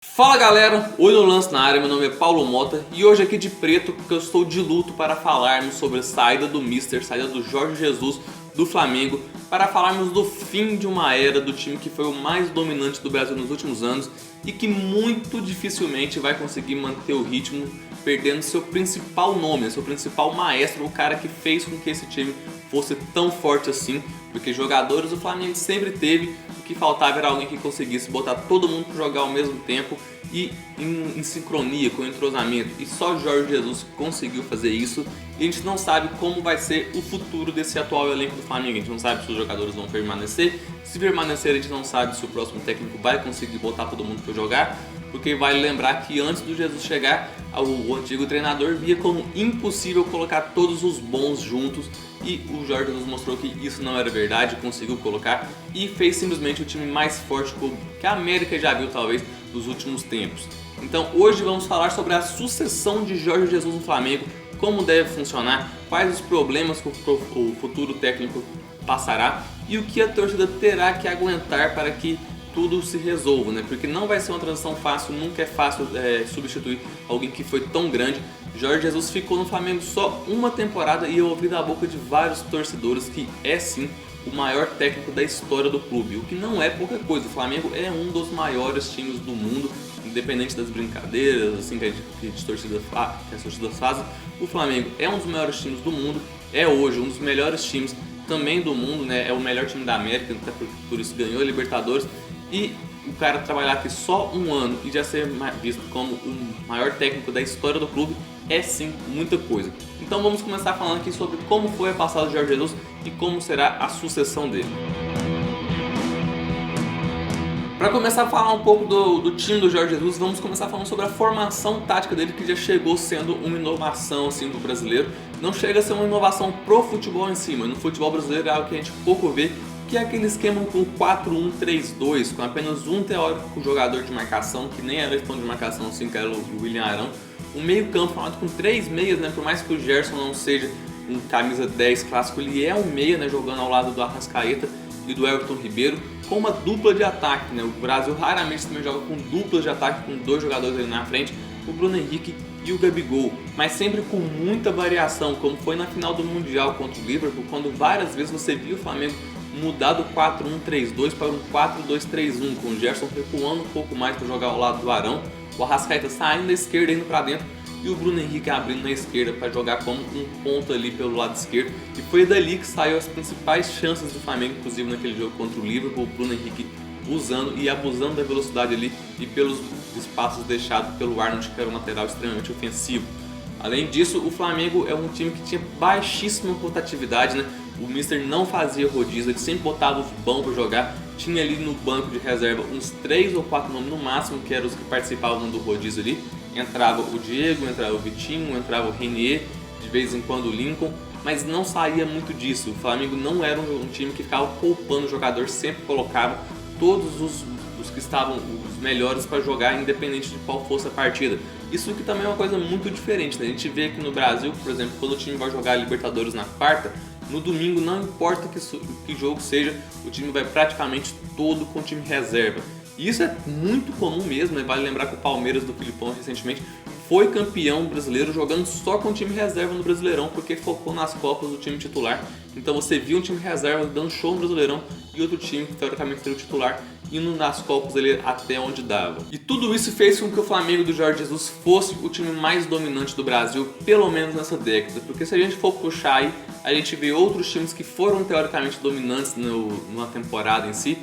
Fala galera, Olho no Lance na área, meu nome é Paulo Mota e hoje aqui de preto porque eu estou de luto para falarmos sobre a saída do Mister, saída do Jorge Jesus do Flamengo, para falarmos do fim de uma era do time que foi o mais dominante do Brasil nos últimos anos e que muito dificilmente vai conseguir manter o ritmo, perdendo seu principal nome, seu principal maestro, o cara que fez com que esse time fosse tão forte assim, porque jogadores o Flamengo sempre teve, o que faltava era alguém que conseguisse botar todo mundo para jogar ao mesmo tempo e em sincronia, com entrosamento, e só Jorge Jesus conseguiu fazer isso. E a gente não sabe como vai ser o futuro desse atual elenco do Flamengo, a gente não sabe se os jogadores vão permanecer, se permanecer a gente não sabe se o próximo técnico vai conseguir botar todo mundo para jogar, porque vale lembrar que antes do Jesus chegar, o antigo treinador via como impossível colocar todos os bons juntos, e o Jorge Jesus mostrou que isso não era verdade, conseguiu colocar e fez simplesmente o time mais forte que a América já viu talvez dos últimos tempos. Então hoje vamos falar sobre a sucessão de Jorge Jesus no Flamengo, como deve funcionar, quais os problemas que o futuro técnico passará e o que a torcida terá que aguentar para que tudo se resolva, né? Porque não vai ser uma transição fácil, nunca é fácil substituir alguém que foi tão grande. Jorge Jesus ficou no Flamengo só uma temporada e eu ouvi da boca de vários torcedores que é sim o maior técnico da história do clube, o que não é pouca coisa. O Flamengo é um dos maiores times do mundo, independente das brincadeiras assim que as torcidas fazem. O Flamengo é um dos maiores times do mundo, é hoje um dos melhores times também do mundo, né? É o melhor time da América, até por isso ganhou a Libertadores. E o cara trabalhar aqui só um ano e já ser visto como o maior técnico da história do clube é sim muita coisa. Então vamos começar falando aqui sobre como foi a passada de Jorge Jesus e como será a sucessão dele. Para começar a falar um pouco do time do Jorge Jesus, vamos começar falando sobre a formação tática dele, que já chegou sendo uma inovação assim, do brasileiro. Não chega a ser uma inovação pro futebol em si, mas no futebol brasileiro é algo que a gente pouco vê, que é aquele esquema com 4-1-3-2, com apenas um teórico jogador de marcação, que nem era tão de marcação assim, que era o William Arão. Um meio campo formado com 3 meias, né? Por mais que o Gerson não seja um camisa 10 clássico, ele é um meia, né? Jogando ao lado do Arrascaeta e do Everton Ribeiro, com uma dupla de ataque, né? O Brasil raramente também joga com duplas de ataque, com 2 jogadores ali na frente, o Bruno Henrique e o Gabigol, mas sempre com muita variação, como foi na final do Mundial contra o Liverpool, quando várias vezes você viu o Flamengo mudar do 4-1-3-2 para um 4-2-3-1, com o Gerson recuando um pouco mais para jogar ao lado do Arão, o Arrascaeta saindo da esquerda e indo para dentro, e o Bruno Henrique abrindo na esquerda para jogar como um ponta ali pelo lado esquerdo. E foi dali que saiu as principais chances do Flamengo, inclusive naquele jogo contra o Liverpool, o Bruno Henrique usando e abusando da velocidade ali e pelos espaços deixados pelo Arnold, que era um lateral extremamente ofensivo. Além disso, o Flamengo é um time que tinha baixíssima rotatividade, né? O Mister não fazia rodízio, ele sempre botava os bons para jogar. Tinha ali no banco de reserva uns 3 ou 4 nomes no máximo, que eram os que participavam do rodízio ali. Entrava o Diego, entrava o Vitinho, entrava o Renier, de vez em quando o Lincoln, mas não saía muito disso. O Flamengo não era um time que ficava poupando o jogador, sempre colocava todos os que estavam os melhores para jogar, independente de qual fosse a partida. Isso que também é uma coisa muito diferente, né? A gente vê aqui no Brasil, por exemplo, quando o time vai jogar a Libertadores na quarta, no domingo, não importa que jogo seja, o time vai praticamente todo com o time reserva. E isso é muito comum mesmo, né? Vale lembrar que o Palmeiras do Filipão recentemente foi campeão brasileiro jogando só com o time reserva no Brasileirão, porque focou nas Copas do time titular. Então você viu um time reserva dando show no Brasileirão e outro time que teoricamente seria o titular indo nas Copas ali até onde dava. E tudo isso fez com que o Flamengo do Jorge Jesus fosse o time mais dominante do Brasil, pelo menos nessa década. Porque se a gente for puxar aí, a gente vê outros times que foram teoricamente dominantes numa temporada em si,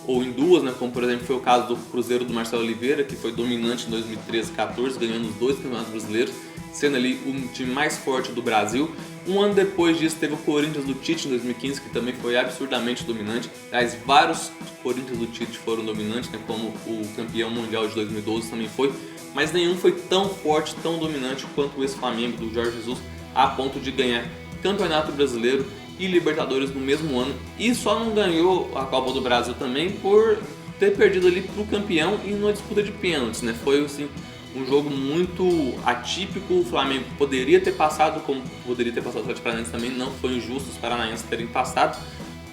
ou em duas, né? Como por exemplo foi o caso do Cruzeiro do Marcelo Oliveira, que foi dominante em 2013 e 2014, ganhando os 2 campeonatos brasileiros, sendo ali um time mais forte do Brasil. Um ano depois disso teve o Corinthians do Tite em 2015, que também foi absurdamente dominante. Aliás, vários Corinthians do Tite foram dominantes, né? Como o campeão mundial de 2012 também foi, mas nenhum foi tão forte, tão dominante quanto esse Flamengo do Jorge Jesus, a ponto de ganhar Campeonato Brasileiro e Libertadores no mesmo ano, e só não ganhou a Copa do Brasil também por ter perdido ali pro campeão e numa disputa de pênaltis, né? Foi assim um jogo muito atípico. O Flamengo poderia ter passado, como poderia ter passado o Atlético Paranaense também, não foi injusto os paranaenses terem passado,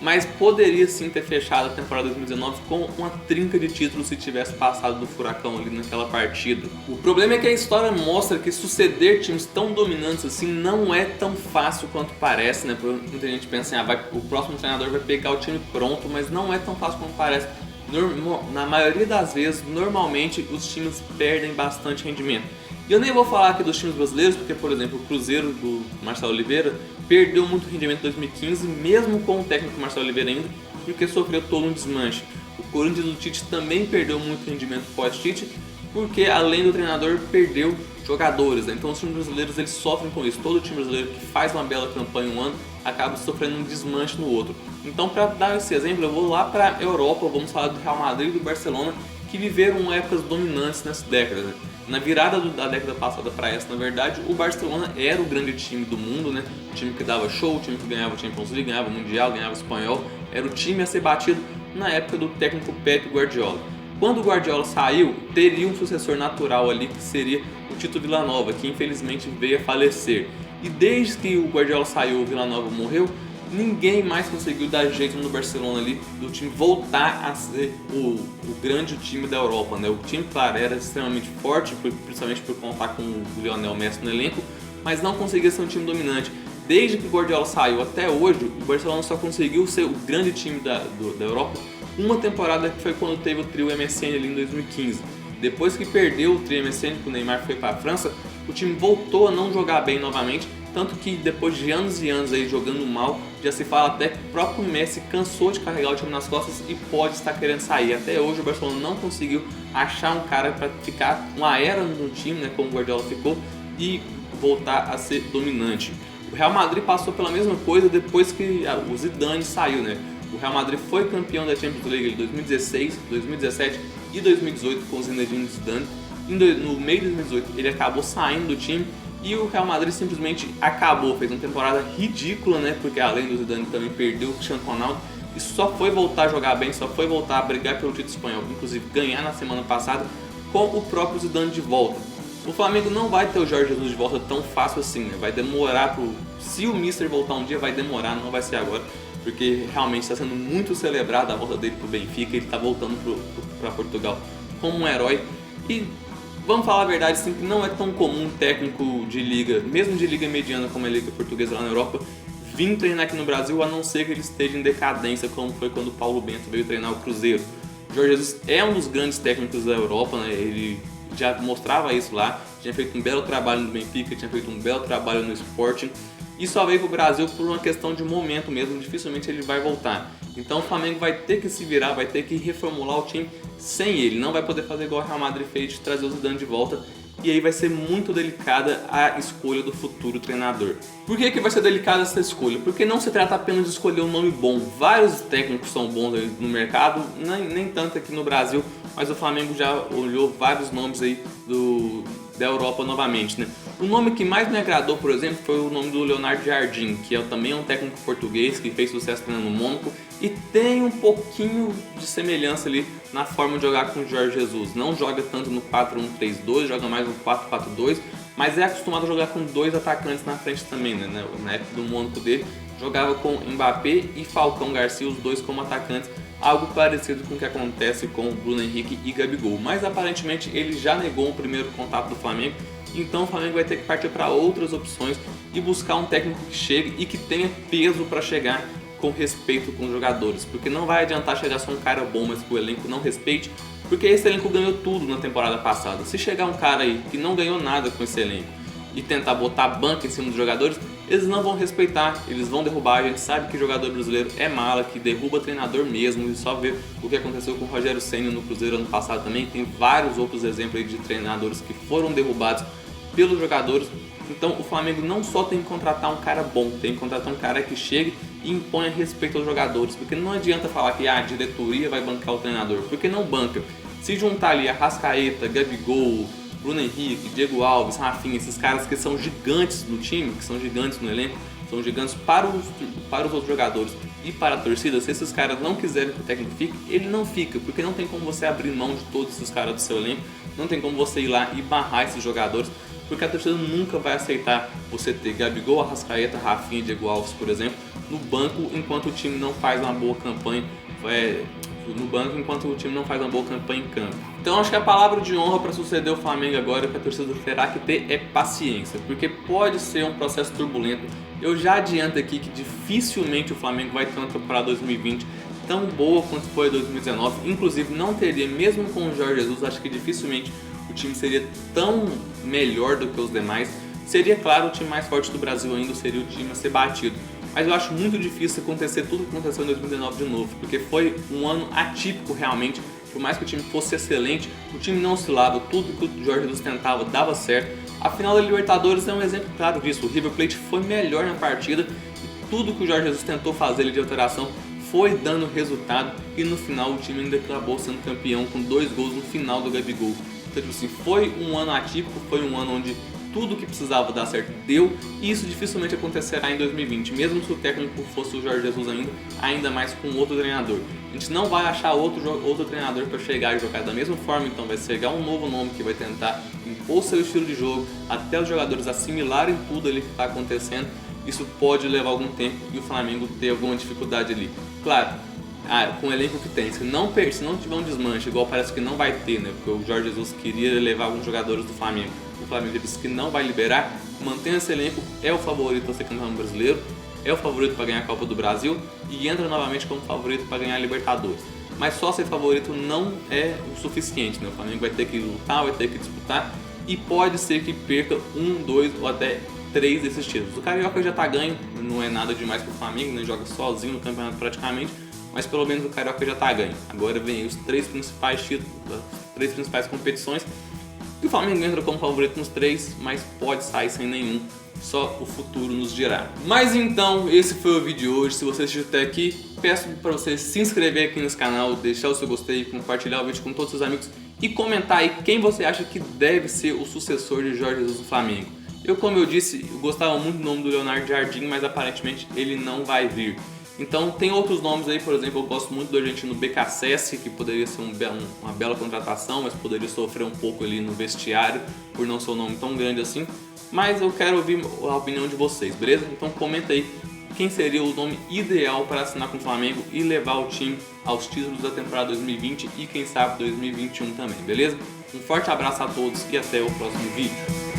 mas poderia sim ter fechado a temporada 2019 com uma trinca de títulos se tivesse passado do Furacão ali naquela partida. O problema é que a história mostra que suceder times tão dominantes assim não é tão fácil quanto parece, né? Muita gente pensa assim, o próximo treinador vai pegar o time pronto, mas não é tão fácil quanto parece. Na maioria das vezes, normalmente, os times perdem bastante rendimento. E eu nem vou falar aqui dos times brasileiros, porque, por exemplo, o Cruzeiro do Marcelo Oliveira perdeu muito rendimento em 2015, mesmo com o técnico Marcelo Oliveira ainda, porque sofreu todo um desmanche. O Corinthians do Tite também perdeu muito rendimento pós-Tite, porque além do treinador, perdeu jogadores, né? Então os times brasileiros eles sofrem com isso. Todo time brasileiro que faz uma bela campanha um ano acaba sofrendo um desmanche no outro. Então, para dar esse exemplo, eu vou lá para a Europa, vamos falar do Real Madrid e do Barcelona, que viveram épocas dominantes nessa década, né? Na virada da década passada para essa, na verdade, o Barcelona era o grande time do mundo, né? O time que dava show, o time que ganhava o Champions League, ganhava o Mundial, ganhava o Espanhol. Era o time a ser batido na época do técnico Pep Guardiola. Quando o Guardiola saiu, teria um sucessor natural ali, que seria o Tito Vilanova, que infelizmente veio a falecer. E desde que o Guardiola saiu, o Vilanova morreu, ninguém mais conseguiu dar jeito no Barcelona ali, do time voltar a ser o grande time da Europa, né? O time, claro, era extremamente forte, principalmente por contar com o Lionel Messi no elenco, mas não conseguia ser um time dominante. Desde que o Guardiola saiu até hoje, o Barcelona só conseguiu ser o grande time da Europa uma temporada, que foi quando teve o trio MSN ali em 2015. Depois que perdeu o trio MSN, que o Neymar foi para a França, o time voltou a não jogar bem novamente, tanto que depois de anos e anos aí jogando mal, já se fala até que o próprio Messi cansou de carregar o time nas costas e pode estar querendo sair. Até hoje o Barcelona não conseguiu achar um cara para ficar uma era no time, né, como o Guardiola ficou, e voltar a ser dominante. O Real Madrid passou pela mesma coisa depois que o Zidane saiu, né? O Real Madrid foi campeão da Champions League em 2016, 2017 e 2018 com o Zinedine Zidane. No meio de 2018 ele acabou saindo do time e o Real Madrid simplesmente acabou, fez uma temporada ridícula, né? Porque além do Zidane também perdeu o Cristiano Ronaldo e só foi voltar a jogar bem, só foi voltar a brigar pelo título espanhol, inclusive ganhar na semana passada com o próprio Zidane de volta. O Flamengo não vai ter o Jorge Jesus de volta tão fácil assim, né? Vai demorar se o Mister voltar um dia, vai demorar, não vai ser agora, porque realmente está sendo muito celebrada a volta dele pro Benfica, ele está voltando para Portugal como um herói. E vamos falar a verdade, sim, que não é tão comum um técnico de liga, mesmo de liga mediana como a liga portuguesa lá na Europa, vir treinar aqui no Brasil, a não ser que ele esteja em decadência, como foi quando o Paulo Bento veio treinar o Cruzeiro. O Jorge Jesus é um dos grandes técnicos da Europa, né? Ele já mostrava isso lá, tinha feito um belo trabalho no Benfica, tinha feito um belo trabalho no Sporting, e só veio para o Brasil por uma questão de momento mesmo, dificilmente ele vai voltar. Então o Flamengo vai ter que se virar, vai ter que reformular o time sem ele, não vai poder fazer igual o Real Madrid fez de trazer o Zidane de volta, e aí vai ser muito delicada a escolha do futuro treinador. Por que vai ser delicada essa escolha? Porque não se trata apenas de escolher um nome bom, vários técnicos são bons aí no mercado, nem tanto aqui no Brasil, mas o Flamengo já olhou vários nomes aí da Europa novamente, né? O nome que mais me agradou, por exemplo, foi o nome do Leonardo Jardim, que também é um técnico português que fez sucesso treinando no Mônaco e tem um pouquinho de semelhança ali na forma de jogar com o Jorge Jesus. Não joga tanto no 4-1-3-2, joga mais no 4-4-2, mas é acostumado a jogar com dois atacantes na frente também, né? Na época do Mônaco dele, jogava com Mbappé e Falcão Garcia, os dois como atacantes, algo parecido com o que acontece com Bruno Henrique e Gabigol. Mas aparentemente ele já negou o primeiro contato do Flamengo, então o Flamengo vai ter que partir para outras opções e buscar um técnico que chegue e que tenha peso para chegar com respeito com os jogadores, porque não vai adiantar chegar só um cara bom, mas que o elenco não respeite, porque esse elenco ganhou tudo na temporada passada. Se chegar um cara aí que não ganhou nada com esse elenco e tentar botar a banca em cima dos jogadores, eles não vão respeitar, eles vão derrubar. A gente sabe que jogador brasileiro é mala, que derruba treinador mesmo, e só ver o que aconteceu com o Rogério Ceni no Cruzeiro ano passado também. Tem vários outros exemplos aí de treinadores que foram derrubados pelos jogadores. Então o Flamengo não só tem que contratar um cara bom, tem que contratar um cara que chegue e imponha respeito aos jogadores, porque não adianta falar que a diretoria vai bancar o treinador, porque não banca. Se juntar ali Arrascaeta, Gabigol, Bruno Henrique, Diego Alves, Rafinha, esses caras que são gigantes no time, que são gigantes no elenco, são gigantes para os outros jogadores e para a torcida, se esses caras não quiserem que o técnico fique, ele não fica, porque não tem como você abrir mão de todos esses caras do seu elenco, não tem como você ir lá e barrar esses jogadores, porque a torcida nunca vai aceitar você ter Gabigol, Arrascaeta, Rafinha e Diego Alves, por exemplo, no banco enquanto o time não faz uma boa campanha em campo. Então acho que a palavra de honra para suceder o Flamengo agora que a torcida terá que ter é paciência, porque pode ser um processo turbulento. Eu já adianto aqui que dificilmente o Flamengo vai ter uma temporada 2020 tão boa quanto foi a 2019, inclusive não teria, mesmo com o Jorge Jesus, acho que dificilmente o time seria tão melhor do que os demais. Seria, claro, o time mais forte do Brasil ainda, seria o time a ser batido. Mas eu acho muito difícil acontecer tudo o que aconteceu em 2019 de novo, porque foi um ano atípico realmente. Por mais que o time fosse excelente, o time não oscilava, tudo que o Jorge Jesus tentava dava certo. A final da Libertadores é um exemplo claro disso. O River Plate foi melhor na partida e tudo que o Jorge Jesus tentou fazer ali de alteração foi dando resultado, e no final o time ainda acabou sendo campeão com 2 gols no final do Gabigol. Então, tipo assim, foi um ano atípico, foi um ano onde tudo que precisava dar certo deu, e isso dificilmente acontecerá em 2020, mesmo se o técnico fosse o Jorge Jesus ainda mais com outro treinador. A gente não vai achar outro treinador para chegar e jogar da mesma forma, então vai chegar um novo nome que vai tentar impor seu estilo de jogo, até os jogadores assimilarem tudo ali que está acontecendo. Isso pode levar algum tempo e o Flamengo ter alguma dificuldade ali. Claro, com o elenco que tem, se não tiver um desmanche, igual parece que não vai ter, né? Porque o Jorge Jesus queria levar alguns jogadores do Flamengo, o Flamengo disse que não vai liberar, mantém esse elenco, é o favorito a ser campeão brasileiro, é o favorito para ganhar a Copa do Brasil e entra novamente como favorito para ganhar a Libertadores. Mas só ser favorito não é o suficiente, né? O Flamengo vai ter que lutar, vai ter que disputar, e pode ser que perca 1, 2 ou até 3 desses títulos. O Carioca já tá ganho, não é nada demais pro Flamengo, né? Joga sozinho no campeonato praticamente, mas pelo menos o Carioca já tá ganho. Agora vem os 3 principais títulos, as 3 principais competições, e o Flamengo entra como favorito nos 3, mas pode sair sem nenhum. Só o futuro nos dirá. Mas então, esse foi o vídeo de hoje. Se você assistiu até aqui, peço para você se inscrever aqui nesse canal, deixar o seu gostei, compartilhar o vídeo com todos os seus amigos e comentar aí quem você acha que deve ser o sucessor de Jorge Jesus no Flamengo. Como eu disse, eu gostava muito do nome do Leonardo Jardim, mas aparentemente ele não vai vir. Então tem outros nomes aí, por exemplo, eu gosto muito do argentino BKSS, que poderia ser uma bela contratação, mas poderia sofrer um pouco ali no vestiário por não ser um nome tão grande assim. Mas eu quero ouvir a opinião de vocês, beleza? Então comenta aí quem seria o nome ideal para assinar com o Flamengo e levar o time aos títulos da temporada 2020 e quem sabe 2021 também, beleza? Um forte abraço a todos e até o próximo vídeo.